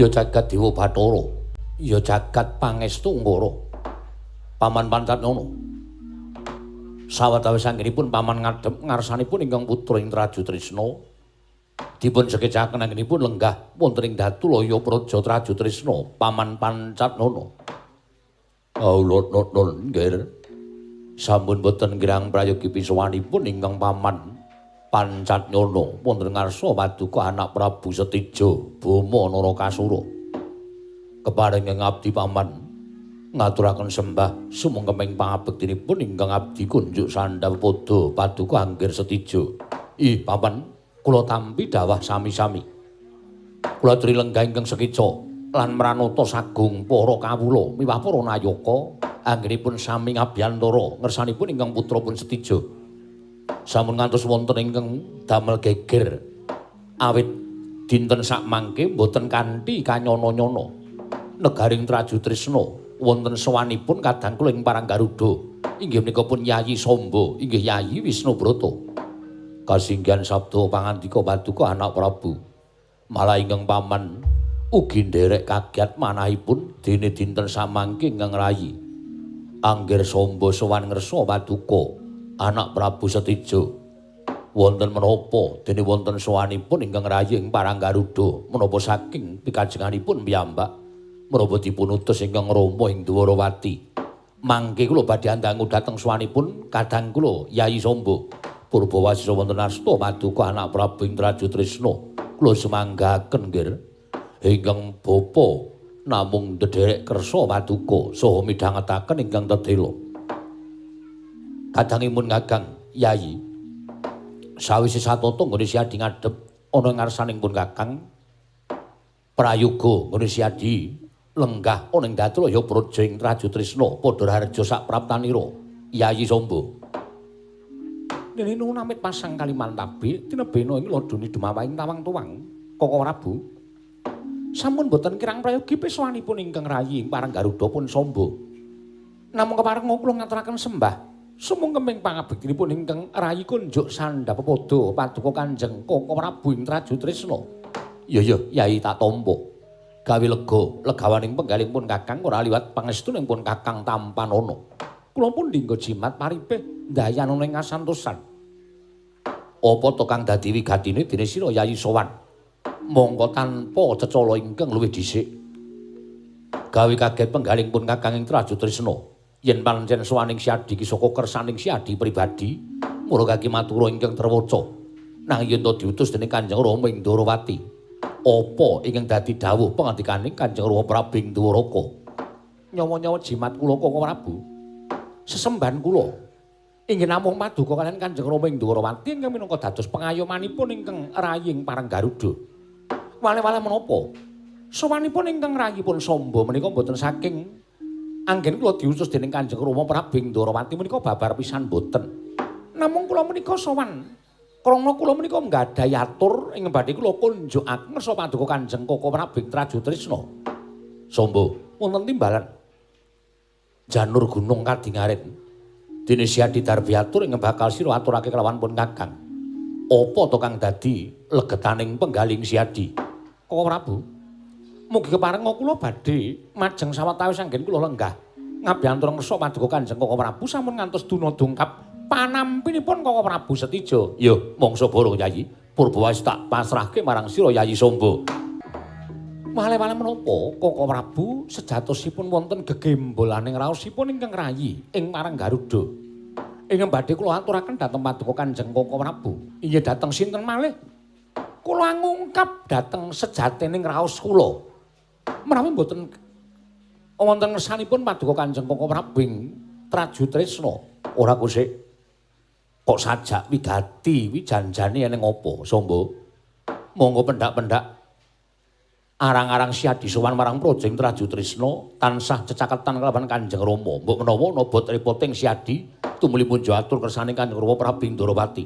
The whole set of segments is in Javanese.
Ya jagat Dewa Bathara, ya jagat pangestu Ngara. Paman Pancatnyana. Sawetawis anggenipun paman ngadhep ngarsanipun ingkang putra ing Traju Trisna. Dipun sekecaken anggenipun lenggah wonten ing Datulaya Praja Traju Trisna, paman Pancatnyana. Nun nggih. Sampun boten kirang prayogi pisowanipun ingkang paman Pancatnyana wonten ngarsa Paduka anak Prabu Setija Bama Narakasura. Keparing ngabdi paman ngaturaken sembah sumengkeming pangabektinipun ingkang abdi kunjuk sandhap padha Paduka Anggir Setija. Ih paman, kula tampi dawah sami-sami. Kula aturi lenggah ingkang sekeca lan mranata sagung para kawula miwah para nayaka anggenipun sami ngabiyantara ngersanipun ingkang putra pun Setija. Sampun ngantos wonten ingkang damel geger awit dinten sak mangke boten kanthi kanyana-nyana negaring Traju Trisna wonten sowanipun kadang kula ing Parang Garuda inggih menika pun Yayi Samba inggih Yayi Wisnubrata kasinggihan sabda pangandika Paduka anak Prabu malah ingkang paman ugi nderek kagiat manahipun dene dinten samangke ingkang rayi Anggir Samba sowan ngersa Paduka anak Prabu Setija wonten menapa dene wonten sowanipun ingkang rayi ing Parang Garuda menapa saking pikajenganipun piyambak menapa dipun utus ingkang Rama ing Dwarawati mangke kula badhe andangu dhateng sowanipun kadang kula Yayi Samba Purbawasisa wonten asta Paduka anak Prabu ing Traju Trisna kula semanggaken nggih ingkang bapa namung ndederek kersa Paduka saha midhangetaken ingkang tedhela kadangipun ngagang Yayi sawise satata nggone Siadi ngadhep ana ngarsanipun Kakang prayoga nggone Siadi lenggah ana ing Datulaya Praja ing Traju Trisna padha harja sak praptanira Yayi Samba dene nuwun amit pasang Kalimantabe tinebena ing ladoni dumawahing tawang tuwang Koko Prabu sampun boten kirang prayogi pisowanipun ingkang rayi ing Parang Garuda pun Samba namung kepareng kula ngaturaken sembah sumengkeming pangabektinipun ingkang rayi kunjuk sandhap padha Paduka Kanjeng Koko Prabu ing Traju Trisna ya Yayi tak tampa gawe lega legawaning penggaling pun Kakang ora liwat pangestuning pun Kakang Tampanana kula pun dinggo jimat paripih ndayanana ing kasantosan apa to kang dadi wigatine dene sira Yayi sowan mongko tanpa cecala ingkang luwih dhisik gawe kaget penggaling pun Kakang ing Traju Trisna yen pancen sowaning Siadi ki saka kersaning Siadi pribadi murugi matura ingkang terwaca nang yen to diutus dening Kanjeng Rama ing Dwarawati apa ingkang dadi dawuh pangandikaning Kanjeng Rama Prabu ing Dwaraka nyawa-nyawa jimat kula Koko Prabu sesembahan kula inggih namung Paduka kaliyan Kanjeng Rama ing Dwarawati ingkang minangka dados pengayomanipun ingkang rayi ing Parang Garuda wale-wale menapa sowanipun ingkang rayipun Samba menika boten saking anggen kula diutus dening Kanjeng Rama Prabu ing Dwarawati menika babar pisan boten namung kula menika sowan krana kula menika nggadahi atur ing badhe kula kunjukaken ngersa Paduka Kanjeng Koko Prabu ing Traju Trisna Samba wonten timbalan janur gunung kadingaren dene Siadi Darbiatur ing bakal sira aturake kelawan pun Kakang apa to kang dadi legetaning penggaling Siadi Koko Prabu mugi kepareng kula badhe majeng sawetawis anggen kula lenggah ngabiyantara ngersa Paduka Kanjeng Koko Prabu sampun ngantos duna dungkap panampinipun Koko Prabu Setija ya mangsa bara Yayi Purbawasih tak pasrahke marang sira Yayi Samba wale-wale menapa Koko Prabu sejatosipun wonten gegembolaning raosipun ingkang rayi ing Parang Garuda ingkang badhe kula aturaken dhateng Paduka Kanjeng Koko Prabu inggih dhateng sinten malih kula ngungkap dhateng sejatining raos kula menawi mboten wonten ngersanipun Paduka Kanjeng Koko Prabu ing Traju Trisna ora kusik kok sajak wigati wijanjane ning apa Samba monggo pendak-pendak arang-arang Siadi sowan marang Praja ing Traju Trisna tansah cecaketan kelawan Kanjeng Rama mbok menawa nobot ripoting Siadi tumulipun atur kersane Kanjeng Rama Prabu ing Dwarawati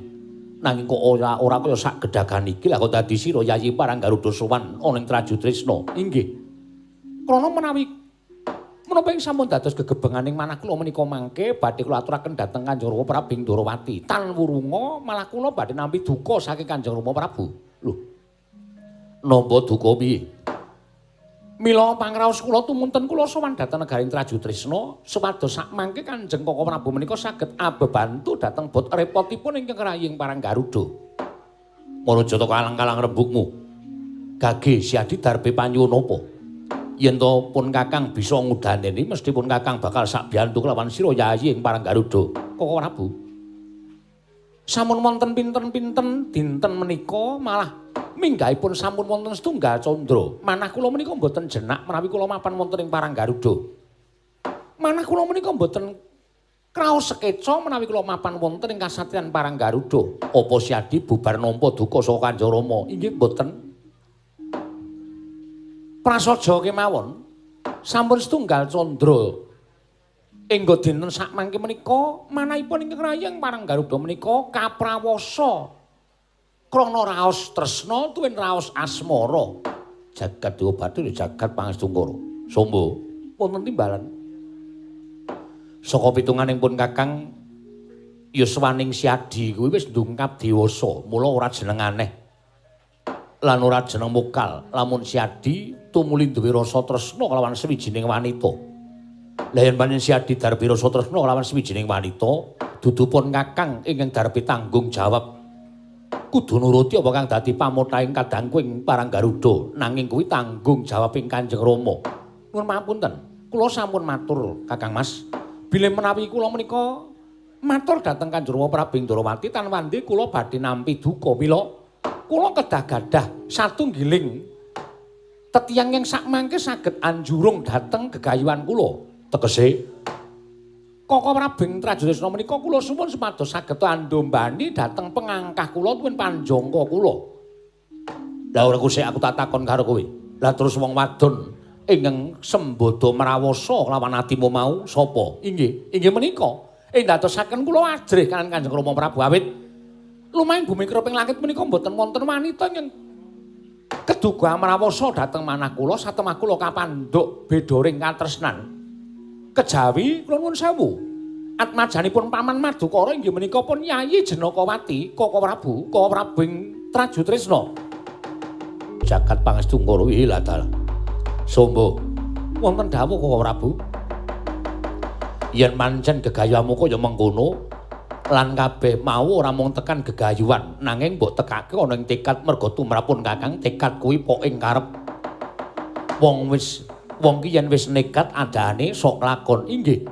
nanging kok ora kaya sak gedhagan iki lha kok dadi sira Yayi Parang Garuda sowan ana ing Traju Trisna inggih krana menawi menapa ing sampun dados gegebenganing manah kula menika mangke badhe kula aturaken dhateng Kanjeng Rama Prabu ing Dwarawati tan wurunga malah kula badhe nampi duka saking Kanjeng Rama Prabu lho napa duka piye Mila pangraos kula tumunten kula sowan dhateng negaring Trajutrisna supados sakmangke Kanjeng Koko Prabu menika saged abebantu dhateng bot repotipun ingkang raying parang Garuda. Marajata kalang-kalang rembugmu. Gage siadi darbe panyuwun apa? Yen to pun Kakang bisa ngudaneni mesti pun Kakang bakal sak biyantu kelawan sira yayi ing parang Garuda. Koko Prabu. Sampun wonten pinten-pinten dinten menika malah minggahipun sampun wonten setunggal candra. Manah kula menika mboten jenak menawi kula mapan wonten ing parang Garuda. Manah kula menika mboten kraos sekeca menawi kula mapan wonten ing kasatriyan parang Garuda. Apa siadi bubar nampa duka saka Kanjeng Rama? Inggih mboten. Prasaja kemawon sampun setunggal candra. Engga dinten sakmangke menika manahipun ingkang rayeng parang Garuda menika kaprawasa krana raos tresna tuwin raos asmara. Jagat Dewa Bathara jagat pangestungkara. Sombo wonten timbalan. Saka pitunganing pun Kakang Yuswaning Siadi kuwi wis ndungkap dewasa, mula ora jeneng aneh. Lan ora jeneng mokal, lamun Siadi tumuli duwe rasa tresna kelawan sawijining wanita. Lah yen pancen Siadi darbi rasa tresna kelawan sawijining wanita, dudu pun Kakang ingkang darbi tanggung jawab. Kudu nuruti apa kang dadi pamothaing kadangku ing parang Garuda, nanging kuwi tanggung jawab ing Kanjeng Rama. Nuwun pamunten, kula sampun matur Kakang Mas. Bilih menawi kula menika matur dhateng Kanjeng Rama Prabu Ndrawati tanwandi kula badhe nampi duka mila kula kedah gadah satunggiling tetiyang ing sakmangke saged anjurung dhateng gegayuhan kula. Tegese Koko Prabu Trajutrisna menika kula suwun supados saged andombani dhateng pengangkah kula tuwin panjangka kula. Lah ora kusik aku tak takon karo kowe. Lah terus wong wadon ingkang sembada mrawasa kelawan atimu mau sapa? Inggih menika. Ndadosaken kula ajrih kalan Kanjeng Rama Prabu awit lumaing bumi kroping langit menika mboten wonten wanita ingkang keduga mrawasa dhateng manah kula satemah kula kapandhuk bedoring katresnan. Kejawi kula nuwun sewu. Atmajanipun Paman Madukara inggih menika pun Yayi Jenakawati, Koko Prabu Trajutrisna. Jagat pangestungkara ila dalah. Sombo, wonten dawuh Koko Prabu. Yen pancen gegayuhanmu kaya mengkono, lan kabeh mau ora mung tekan gegayuhan, nanging mbok tekake ana ing tekad merga tumrapun Kakang tekad kuwi pok ing karep. Wong ki yen wis nekat andane sok lakon. Inggih.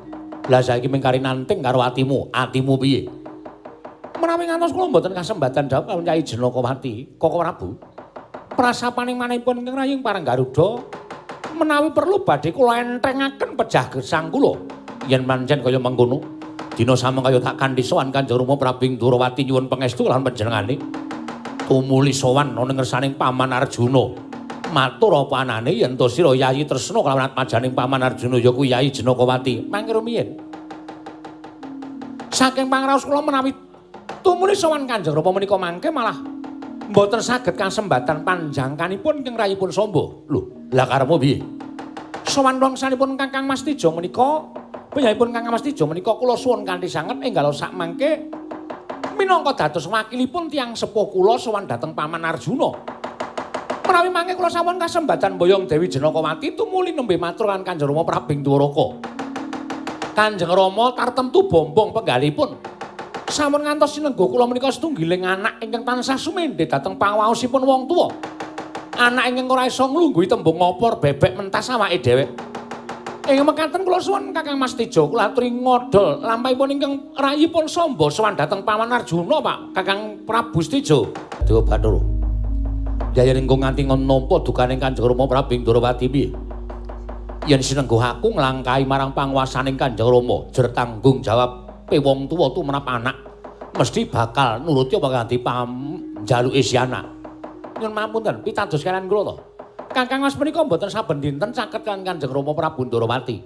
Lah saiki mengkari nanting karo atimu piye? Menawi ngantos kula mboten kasembatan dawuh kaliyan Yayi Jenakawati, Koko Prabu. Prasapaning manahipun ingkang raying parang Garuda menawi perlu badhe kula entrengaken pejah gesang kula. Yen pancen kaya mengkono, dina sameng kaya tak kanthi sowan Kanjeng Rama Prabu Ndrawati nyuwun pangestu lan panjenengane. Tumuli sowan ana ngersaning Paman Arjuna. Matur apa anane yen to sira Yayi tresna kelawan atmajaning Paman Arjuna ya kuwi Yayi Jenakawati. Mangke rumiyin. Saking pangraos kula menawi tumuli sowan Kanjeng Rama menika mangke malah mboten saged kasembatan panjangkanipun ingkang rayipun Samba. Lho, lah karepmu piye? Sowan wangsanipun Kakang Mas Tijo menika, panjenenganipun Kakang Mas Tijo menika kula suwun kanthi sanget enggal sakmangke minangka dados wakilipun tiyang sepuh kula sowan dhateng Paman Arjuna. Menawi mangke kula sampun kasembatan mboyong Dewi Jenakawati tumuli nembe matur lan Kanjeng Rama Prabu Ndwaraka. Kanjeng Rama tartemtu bombong penggalipun. Sampun ngantos sinengga kula menika setunggiling anak ingkang tansah sumendhe dhateng pangawaosipun wong tuwa. Anak ingkang ora isa nglungguhi tembung ngopor bebek mentas awake dhewe. Ing mekaten kula suwun Kakang Mas Tijo kula aturi ngodol lampahipun ingkang rayipun Samba sowan dhateng Paman Arjuna Pak Kakang Prabu Stijo. Dewa Bathara. Yayan engko nganti nampa dukaning Kanjeng Rama Prabu Ndrawati piye? Yen sinengga aku nglangkahi marang panguwasaning Kanjeng Rama, jer tanggung jawab wong tuwa tumrap anak mesti bakal nuruti apa kanthi panjaluke si anak. Nyuwun pamunten, pitados kalian kula to. Kakang Mas menika mboten saben dinten caket kan Kanjeng Rama Prabu Ndrawati.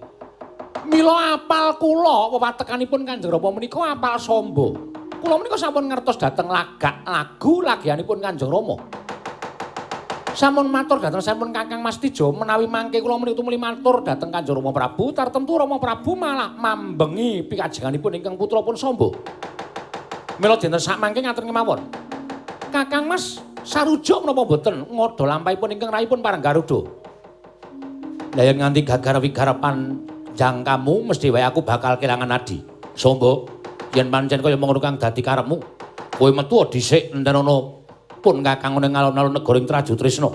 Mila apal kula wewatekanipun Kanjeng Rama menika apal Samba. Kula menika sampun ngertos dhateng lagak lagu lagianipun Kanjeng Rama. Sampun matur dhateng sampun Kakang Mas Tijo menawi mangke kula menika tumuli matur dhateng Kanjeng Rama Prabu tartemtu Rama Prabu malah mambengi pikajenganipun ingkang putrapun Samba. Mila dinten sakmangke ngaten kemawon. Kakang Mas sarujuk menapa boten ngodha lampahipun ingkang rayipun parang Garuda. Lah yen nganti gagar-wigarepan jangkamu mesti wae aku bakal kelangan adi. Sombo, yen pancen kaya ngono kang dadi karepmu, kowe metu dhisik enten ana pun kakang ning alun-alun negara Traju Trisna.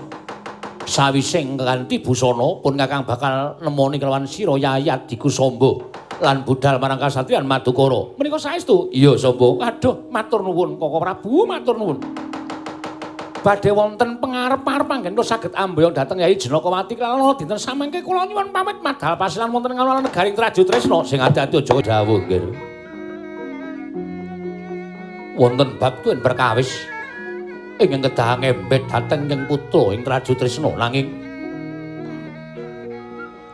Sawise nganti busana pun kakang bakal nemoni kelawan sira Yayi adiku Sombo lan budal marang kasatriyan Madukara. Menika saestu? Iya, Sombo. Aduh, matur nuwun Koko Prabu, matur nuwun. Badhe wonten pangarep-arep anggen kula saged ambyong dhateng Yayi Janakawati kala dinten samangke kula nyuwun pamit madhal pasilan wonten ing alun-alun negaring Traju Trisna. Sing ati-ati aja dawuh, nggih. Wonten bab tuen perkawis ingkang kedah ngembet dhateng ing putra ing Traju Trisna nanging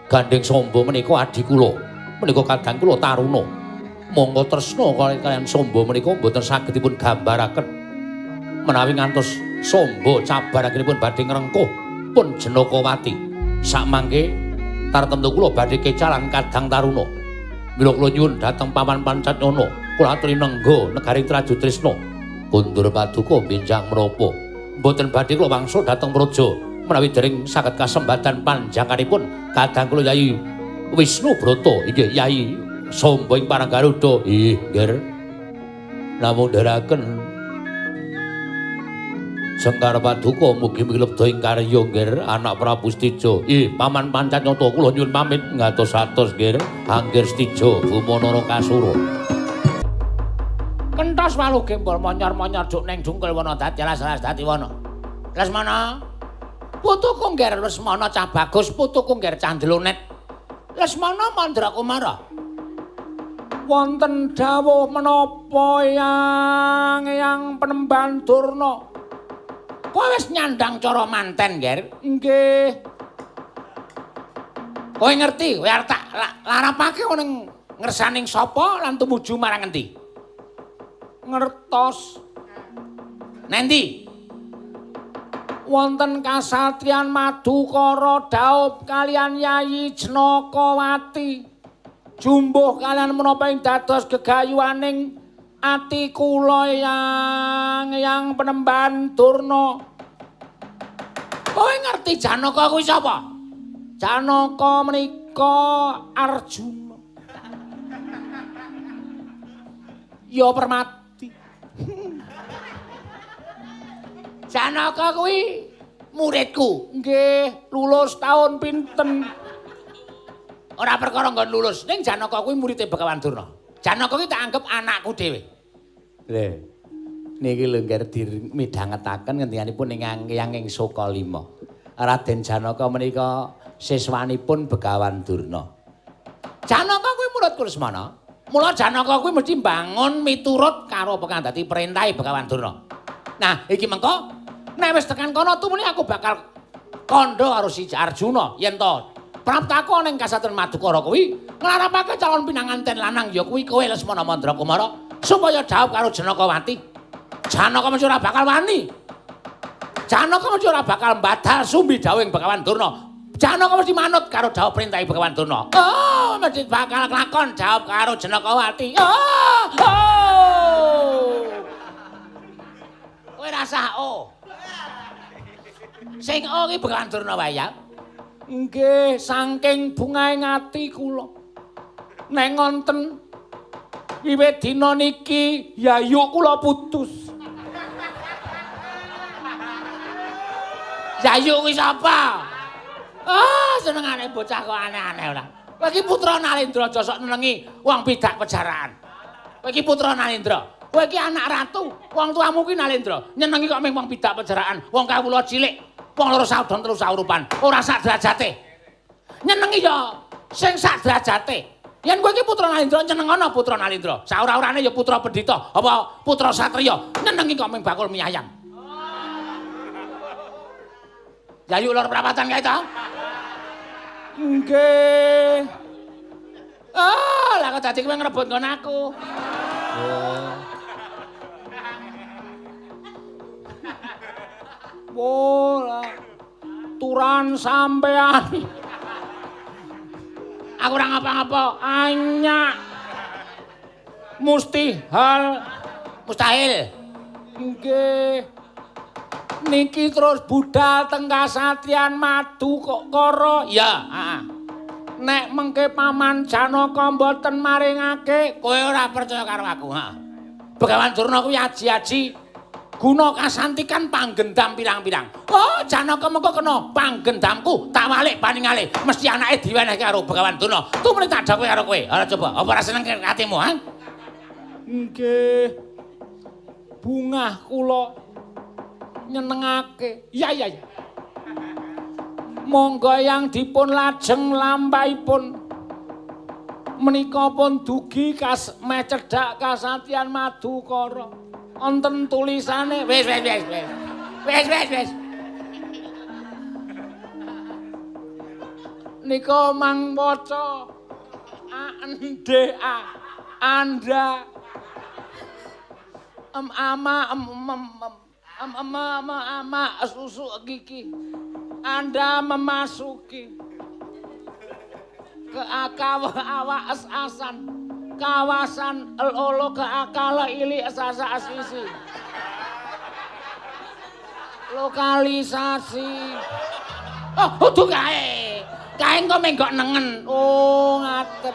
gandeng Sombo menika adi kula menika kadang kula taruna monggo tresna kaliyan Sombo menika mboten saged dipun gambaraken menawi ngantos Sombo cabarakenipun badhe ngrengkuh pun Janakawati sakmangke tartemtu kula badhe kecalan kadang taruna mila kula nyuwun dhateng Paman Pancatnyana kula aturi nengga negaring Traju Trisna kundur paduka benjang menapa mboten badhe kula wangsul dhateng praja menawi dereng saged kasempatan panjangkanipun kadang kula Yayi Wisnu Brata inggih Yayi Sombo ing Paranggaruda nggih namung ndherekaken Sengkar Paduka mugi-mugi lebda ing karya nggih anak Prabu Stija. Paman Pancatnyana kula nyuwun pamit ngatos-atos nggih. Anggir Stija Bumanara Kasura. Kenthos waluh gembol monyor-monyor juk ning jungkel wana dadi alas-alas dadi wana. Lesmana. Putuku nggih Lesmana cah bagus, putuku nggih cah ndelonet. Lesmana Mandrakumara. Wonten dawuh menapa yang Penemban Durna? Kowe wis nyandang cara manten, Nger? Nggih. Kowe ngerti, kowe arep tak larapake ning ngersaning sapa lan tumuju marang endi? Ngertos. Nendi? Wonten kasatriyan Madukara daup kalian Yayi Janakawati. Jumbuh kalian menapa ing dados gegayuhaning ati kula yang Penemban Durna. Kowe ngerti Janaka kuwi sapa? Janaka menika Arjuna. Ya Permati. Janaka kuwi muridku. Nggih, lulus tahun pinten? Ora perkara nggon lulus, ning Janaka kuwi muridé Begawan Durna. Janaka iki tak anggap anakku dhewe. Lho. Niki lho nggih midhangetaken ngendikanipun ingkang ing Soka 5. Raden Janaka menika siswanipun Begawan Durna. Janaka kuwi muridku Lesmana. Mula Janaka kuwi mesti bangun miturut karo apa kang dadi perintahe Begawan Durna. Nah, iki mengko nek wis tekan kono tumuni aku bakal kandha karo si Arjuna yen to praptaka ning kasatriyan Madukara kuwi nglarapake calon pinanganten lanang ya kuwi kowe Lesmana Mandrakumara supaya dhaup karo Janakawati. Janaka mesti ora bakal wani. Janaka mesti ora bakal mbadal sumbi dawuhing Begawan Durna. Janaka mesti manut karo dawuh perintahe Begawan Durna. Oh, mesti bakal nglakon dhaup karo Janakawati. Oh! Kowe rasah Sing iki Begawan Durna wae ya. Nggih, saking bungaing ati kula. Nek ngonten wiwit dina niki yayu kula putus. Yayu kuwi sapa? Senengane bocah kok aneh-aneh ora. Kowe iki putra Nalendra aja sok nenengi wong bidak pejaraan. Kowe iki putra Nalendra. Kowe iki anak ratu. Wong tuamu ki Nalendra. Nyenengi kok ming wong bidak pejaraan. Wong kawula cilik. Wong loro saudon telu saurupan, ora sak derajate. Nyenengi ya sing sak derajate. Yen kowe iki putra Nalendra nyenengono putra Nalendra. Saora-orane ya putra pendhita apa putra satriya. Nyenengi kok ming bakul miyayang. Yayu lor prapatan kae to? Nggih. Lah kok dadi kowe ngrebut nggon aku. Bola turan sampean. Aku ora ngapa-ngapa, anyak. Mustahil. Nggih. Niki terus budal teng kasatriyan Madukara. Ya, heeh. Nek mengke Paman Janaka mboten maringake, kowe ora percaya karo aku, ha. Begawan Durna kuwi aji-aji guna kasantikan panggendam pirang-pirang. Oh, Janaka mengko kena panggendamku tak walik paningalih. Mesti anake diwenehke karo Begawan Durna. Tumrene tak dakwe karo kowe. Ora coba, apa ora seneng atimu, ha? Nggih. Bungah kula nyenengake. Ya. Monggo yang dipun lajeng lampahipun menika pun dugi meh cedhak kasatyan Madukara. Wonten tulisane wis. Nika mang waca anda ama susu gigi. Anda memasuki ke kawasan Lolo ke akala ili asasa asisi. Lokalisasi. Oh, kudu kae. Kae engko menggok nengen. Oh, ngaten.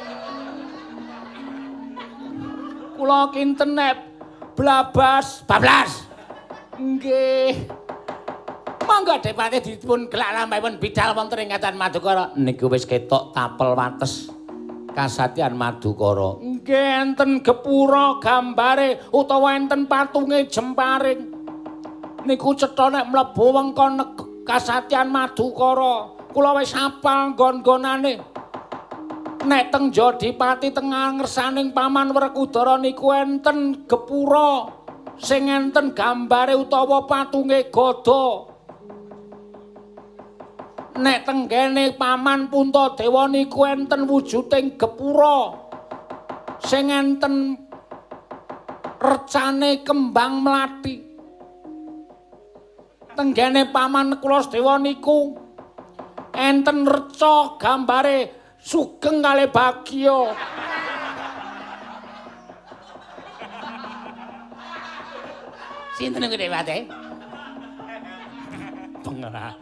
Kula kinten bablas. Nggih. Monggo Depati dipun gelak lampahipun bidhal wonten ing Katan Madukara. Niku wis ketok tapel wates kasatyan Madukara. Nggih enten gepura gambare utawa enten patunge jemparing. Niku cetha nek mlebu wengkon kasatyan Madukara. Kula wis hafal nggon-nggonane. Nek teng Jodipati teng ngersaning Paman Werkudara niku enten gepura sing enten gambare utawa patunge gada. Nek tenggene Paman Puntadewa niku enten wujuding gepura sing enten recane kembang mlathi. Tenggene Paman Kulasedewa niku enten reca gambare Sugeng kalih Bagya. Sinten niku Dewate? Pengeran.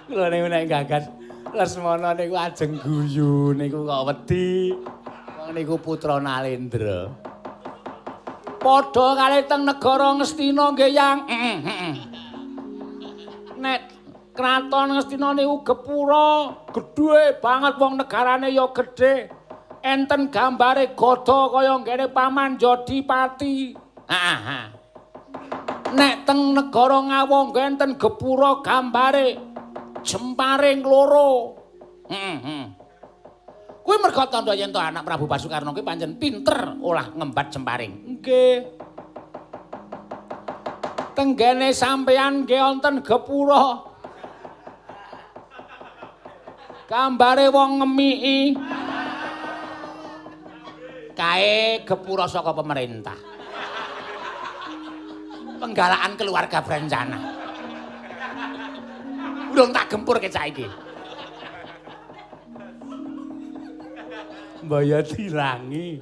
Kula niku nek gagas Lesmana niku ajeng guyu niku kok wedi. Wong niku putra Nalendra. Padha kalih teng negara Ngastina nggih Yang. Nek kraton Ngastina niku gepura gedhe banget wong negarane ya gedhe. Enten gambare gada kaya ngene Paman Jodipati. Nek teng negara Ngawa nggih enten gepura gambare jemparing loro. Kuwi merga tandha yen to anak Prabu Basukarna kuwi pancen pinter olah ngembat jemparing. Nggih. Tenggene sampeyan nggih wonten gepura. Gambare wong ngemiki. Kae gepura saka pemerintah. Penggalaan keluarga berencana. Durung tak gempur ke saiki. Mbaya dirangi.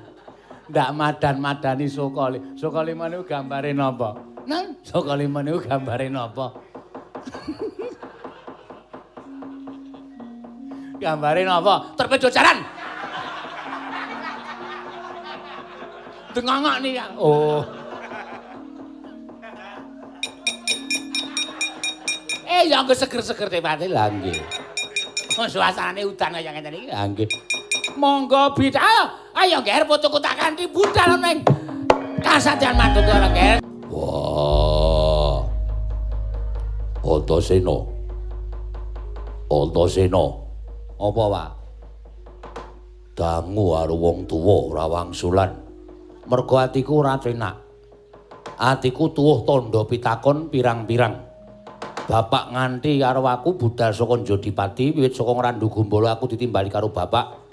Ndak madan-madani Sokali. Sokali niku gambare napa? Nang, Sokali niku gambare napa? Gambare napa? Torpedo jaran. Dengangak nih ya. Oh. Ya anggo seger-seger Depati lha nggih. Suasanane udan kaya ngene iki. Ha nggih. Monggo bidhal. Ayo ngger fotoku tak kanthi budal ning Kasatyan Madukara ngger. Wah. Antasena. Apa, Pak? Dangu karo wong tuwa ora wangsulan. Mergo atiku ora penak. Atiku tuwuh tandha pitakon pirang-pirang. Bapak nganti karo aku budal saka Jodipati, wiwit saka Ngrandu Gombala aku ditimbali karo bapak.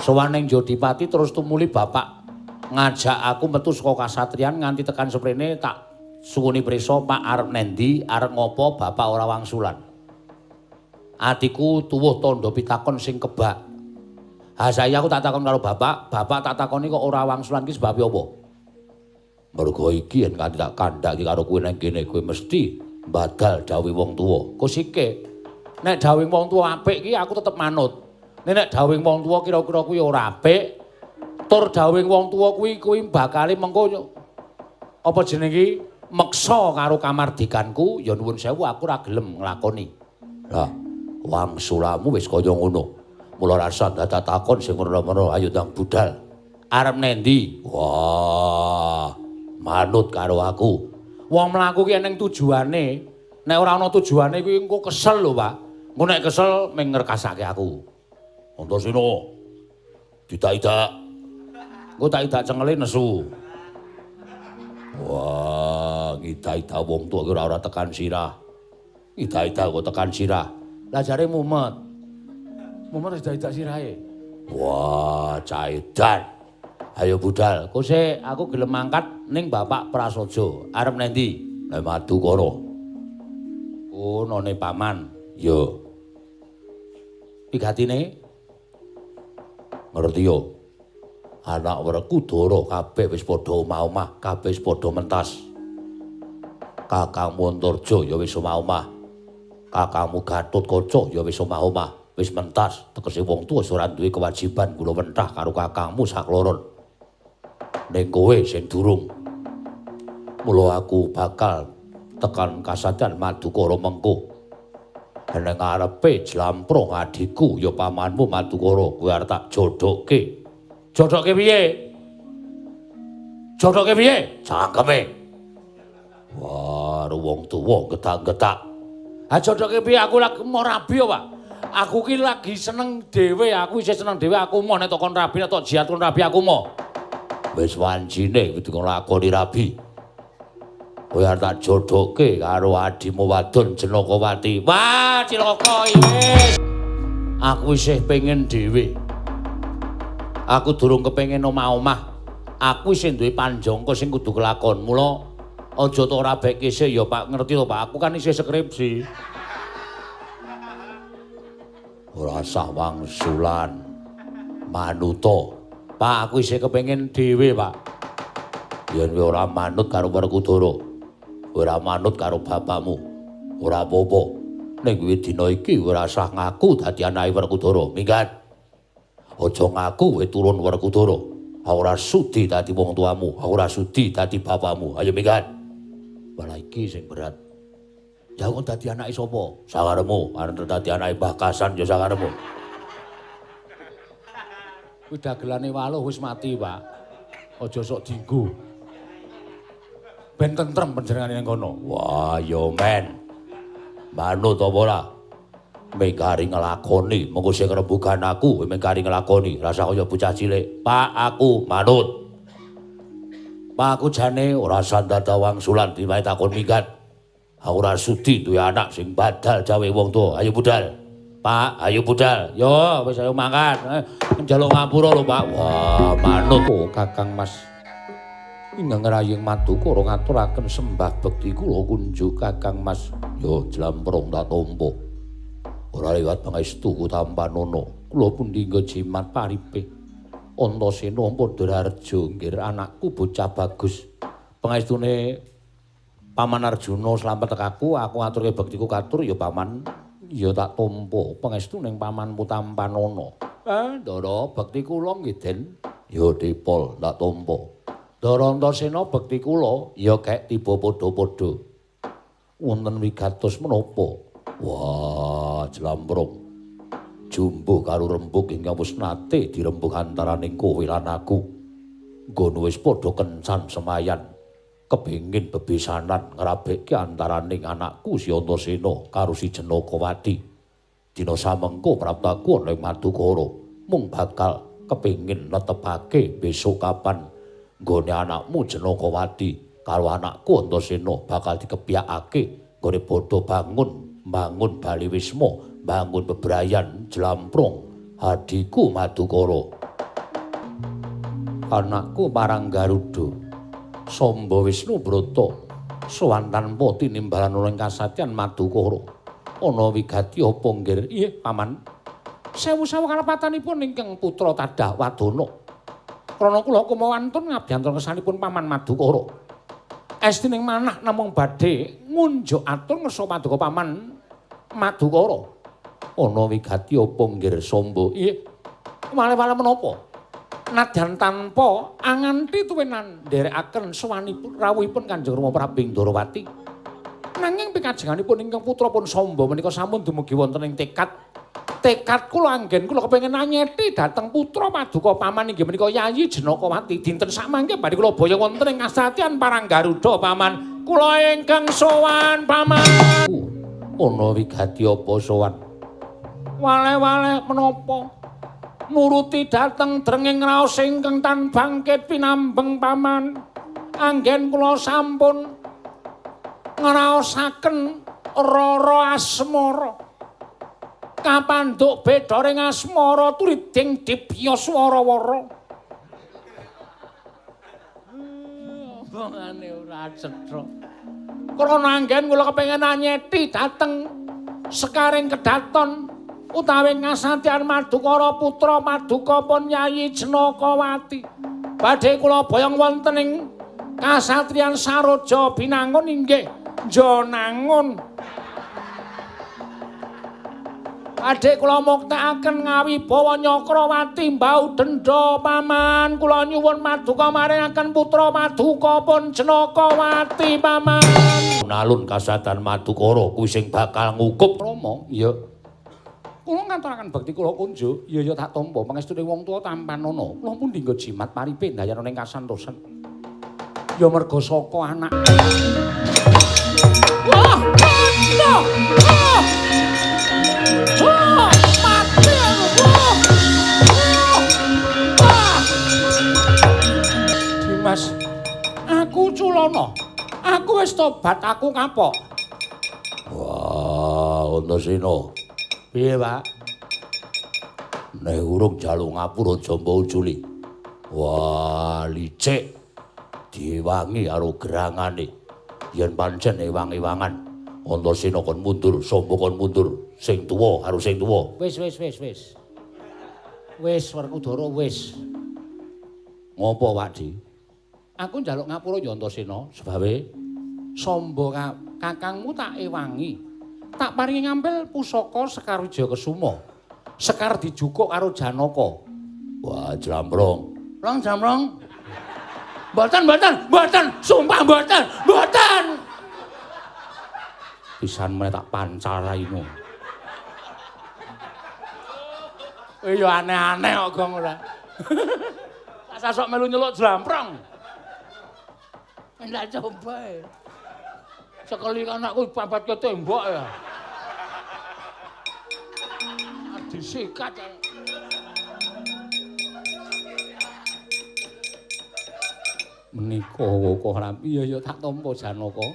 Sowaning Jodipati terus tumuli bapak ngajak aku metu saka kasatriyan nganti tekan sprene tak suwuni prisa Pak arep nendi, arep ngopo bapak ora wangsulan. Atiku tuwuh tandha pitakon sing kebak. Ha saya aku tak takon karo bapak tak takoni kok ora wangsulan ki sebab apa? Mergo iki yen kanthi tak kandhak iki karo kowe nang kene kowe mesti Badal dawuh wong tuwa. Kusike. Nek dawuh wong tuwa apik iki aku tetep manut. Nek dawuh wong tuwa kira-kira kuwi ora apik, tur dawuh wong tuwa kuwi bakale mengko apa jeneng iki meksa karo kamardikanku, ya nuwun sewu aku ora gelem nglakoni. Lah, wangsulamu wis kaya ngono. Mula rasa dadak takon sing ngono-ngono, ayo ndang budal. Arep nendi? Wah, manut karo aku. Wong mlaku ki eneng tujuane. Nek ora ana tujuane kuwi engko kesel lho, Pak. Engko nek kesel mung ngrekasake aku. Antasena. Didak-idak. Engko tak idak cengele nesu. Wah, ngida-ida wong tuwa ki ora tekan sirah. Ngida-ida kok tekan sirah. Lah jare mumet. Mumet ngida-ida sirahe. Wah, caedan. Ayo budal, kose aku gelem mangkat ning Bapak Prasaja. Arep nendi? Nek Madukara. Oh, none paman. Yo. Pigatine ngerti yo. Anak Werkudara kabeh wis padha omah-omah, kabeh wis padha mentas. Kakang Montorjo ya wis omah-omah. Kakangmu Gatotkaca ya wis omah-omah, wis mentas. Tegese wong tuwa ora duwe kewajiban kula wentah karo kakangmu sakloron. Ning kowe sing durung. Mula aku bakal tekan kasadan Madukara mengko. Ning ngarepe jlamprong adikku ya pamanmu Madukara kuwi arep tak jodhoke. Jodhoke piye? Jodhoke piye? Cangkeme. Wah, wong tuwa getak-getak. Ha jodhoke piye aku lagi mau rabi ya, Pak. Aku ki lagi seneng dhewe, aku isih seneng dhewe aku mau nek takon rabi nek tok jiat kon rabi aku mau. Wis wancine kudu nglakoni rabi. Kowe arep tak jodhoke karo adimu wadon Jenakawati. Wah, cilaka iki. Aku isih pengen dhewe. Aku durung kepengin omah-omah. Aku isih duwe panjangka sing kudu kelakon. Mula aja tok ora beke sih ya Pak, ngerti to Pak? Aku kan isih skripsi. Ora sah wangsulan. Manuta. Pak, aku isih kepengin dhewe, Pak. Yen kowe ora manut karo Werkudara, ora manut karo bapakmu, ora apa-apa. Ning kuwi dina iki ora sah ngaku dadi anake Werkudara, minggat. Aja ngaku kowe turun Werkudara. Aku ora sudi dadi wong tuamu, aku ora sudi dadi bapakmu. Ayo minggat. Wala iki sing berat. Ya kok dadi anake sapa? Sakaremu, arep dadi anake Mbah Kasan ya sakaremu. Kuwi dagelane waluh wis mati, Pak. Aja sok dienggo. Ben tentrem panjenengane ning kono. Wah, yo men. Manut apa ora? Mengkari nglakoni, mengko sing rembugan aku mengkari nglakoni, rasa kaya bocah cilik. Pak, aku manut. Pak, aku jane ora sandata wangsulan diwae takon minggat. Aku ora sudi duwe anak sing badal jawe wong tuwa. Ayo budal. Pak, ayo budal. Yo, wis ayo mangkat. Njaluk ngapura lho, Pak. Wah, manut kok Kakang Mas. Ingkang rayeng Madukara ngaturaken sembah bekti kula kunjuk Kakang Mas. Yo, jlamprong tak tampa. Ora liwat pangestu Tampanono. Kula pundi nggo jimat paripe. Antasena Padhararja nggir anakku bocah bagus. Pangestune Paman Arjuna slamet tekaku, aku ngaturke bektiku katur ya Paman. Ya tak tampa pangestu ning pamanmu Tampanono. Ndara bekti kula nggih Den. Ya dipol tak tampa. Ndara Antasena bekti kula ya kek tiba padha-padha. Wonten wigatos menapa? Wah, jlamprong. Jumbuh karo rembug ingkang wis nate dirembug antaraning kowe lan aku. Nggono wis padha kencan semayan. Kepingin bebesanan ngrabekke antaraning anakku si Antasena karo si Jenakawati. Dina samengko praptaku ana ing Madukara mung bakal kepingin netepake besok kapan nggone anakmu Jenakawati karo anakku Antasena bakal dikepiyakake nggone padha bangun Bali Wisma, bangun bebrayan jlamprong adiku Madukara. Anakku Paranggaruda Samba Wisnu Brata sowan tanpa tinimbalan ing kasatyan Madukara. Ana wigati apa nggih? Nggih, Paman. Sewu-sewu kalepatanipun ingkang putra Tadah Wadana. Krana kula kumawantun ngabdianten kesanipun Paman Madukara. Estining manah namung badhe ngunjuk atur ngersa paduka paman Madukara. Ana wigati apa nggir Samba? Iye. Wale-wale menapa? Nadyan tanpa anganti tuwenan nderekaken sawanipun rawuhipun Kanjeng Rama Prabu Ndorowati. Nanging pikajenganipun ingkang putra pun Samba menika sampun dumugi wonten ing tekad kula anggen kula kepengin anyeti dhateng putra paduka paman inggih menika Yayi Jenakawati. Dinten samangke badhe kula boyong wonten ing Kasatriyan Paranggaruda paman. Kula ingkang sowan paman. Ana wigati apa sowan? Wale-wale menapa? Nuruti dhateng drenging raos ingkang tan bangkit pinambeng paman. Anggen kula sampun ngraosaken rara asmara. Kapanduk beda ring asmara turiding dibya swara-wara. Omongane ora cetha. Krana anggen kula kepengin anyeti dhateng sekaring kedaton utawi Kasatriyan Madukara putra Paduka pun Yayi Jenakawati. Badhe kula boyong wonten ing Kasatriyan Saroja Binangun inggih Janangun. Badhe kula muktakaken ngawibawa Nyakrawati mbau denda paman. Kula nyuwun Paduka maringaken putra Paduka pun Jenakawati paman. Alun Kasatriyan Madukara kuwi sing bakal ngukup Rama. Iya. Kula ngaturaken bekti kula kunjuk, ya tak tampa pangestune wong tuwa tampan ana. Kula pun dinggo jimat paripe ndayan ning kasantosan. Ya merga saka anak. Wah, no! Mati aku. Dimas, aku culana. Aku wis tobat, aku kapok. Wah, Antasena. Piye, Pak? Nek urung jalu ngapura jamba ujuli. Wah, licik. Diwangi karo gerangane. Yen pancen ewang-ewangan, Antasena kon mundur, Samba kon mundur. Sing tuwa karo sing tuwa. Wis. Wis Werkudara wis. Ngopo, Pakdi? Aku njaluk ngapura ya Antasena, sebabe Samba kakangmu tak ewangi. Tak paringi ngambil pusaka Sekar Wijakesuma. Sekar dijukuk karo Janaka. Wah, Jlamrong. Jlamrong. Mboten. Sumpah mboten. Pisan meneh tak pancarainu. Ya aneh-aneh kok gong ora. Tak sasok melu nyeluk Jlamrong. Ndak coba. Sekali anakku papat ke tembok ya. Disikat ya. Menika kok rapi ya tak tampa Janaka.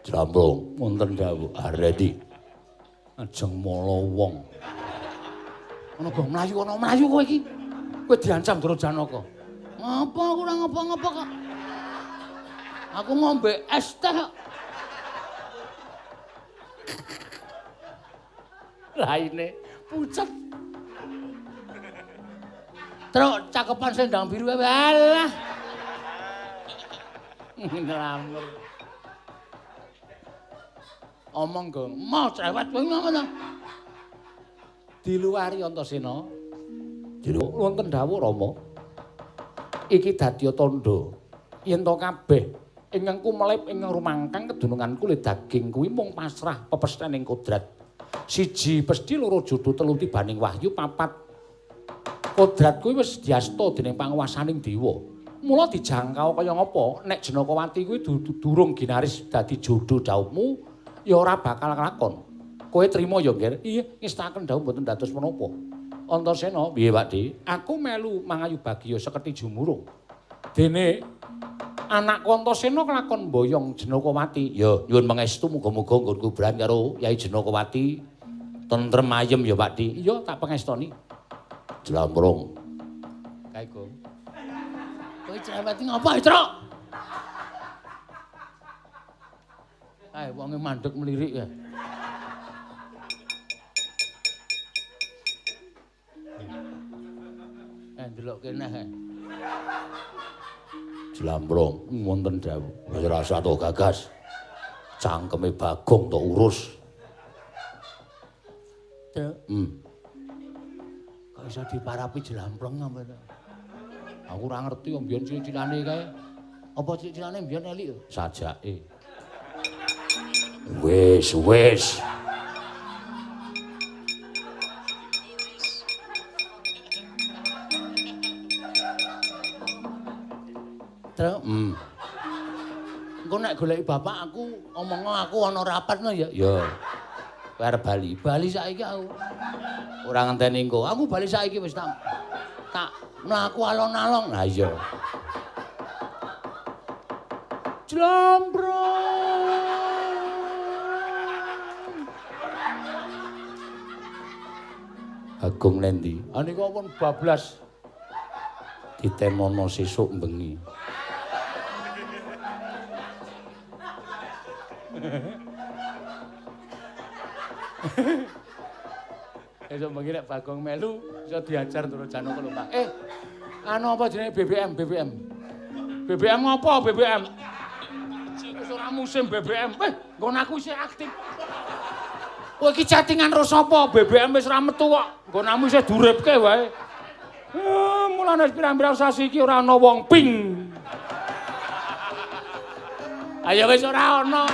Jlamrong wonten dawuh Aredi. Ajeng mala wong. Ana go mlayu kowe iki. Kowe diancam karo Janaka. Apa aku ora ngopo-ngopo kok. Aku ngombe es teh kok. Raine pucet. Truk cakepan sendang biru wae. Alah. Nglamur. Omong go, mau cerewet kowe ngono. Diluari Antasena. Jero wonten dawuh Rama. Iki dadi tandha yen to kabeh ingkang kumelip ing rumangkang kedunungan kulit daging kuwi mung pasrah pepesthening kodrat. Siji pesthi, loro judu, telu tibaning wahyu, papat kodrat kuwi wis diasta dening panguwasaning dewa. Mula dijangkau kaya ngapa nek Jenakawati kuwi durung ginaris dadi jodoh dawuhmu ya ora bakal kelakon. Kowe trima ya, Nggir? Iya, ngestaken dawuh mboten dados menapa. Antasena, piye Pakdi? Aku melu mangayu bagya sekerti jumurung. Dene anakku Antasena kelakon mboyong Jenakawati. Ya, nyuwun pangestu muga-muga nggon kuburan karo Yai Jenakawati tentrem ayem ya, Pakdi. Iya, tak pangestoni. Jlamrong. Kae, Gong. Kowe cerewet ngapa, Truk? Ae wonge mandeg mlirik ya. Ndelok kene. Jlambrong wonten dawuh. Wis rasa to gagas. Cangkeme Bagong to urus. Truk. Kok iso diparapi Jlambrong sampe to? Aku ora ngerti kok mbiyen cilik-cilane kae. Apa cilik-cilane mbiyen elik sajake. Wis. Truk. Engko nek goleki bapak aku, omong aku ana rapat no ya. Ya. Kowe arep bali. Bali saiki aku. Ora ngenteni engko. Aku bali saiki wis tak aku alon-alon. Lah iya. Jlambrong. Agung nendi? Anika pun bablas. Ditemono sesuk bengi. Esuk bengi nek Bagong melu iso diajar turun Janaka lho, Pak. Anu apa jenenge BBM? BBM apa BBM? Wis ora musim BBM. Nggon aku isih aktif. Kowe iki chattingan karo sapa? BBM wis ora metu kok. Nggon aku isih duripke wae. Mulane pirang-pirang sasi iki ora ana wong ping. Ayo wis ora ana.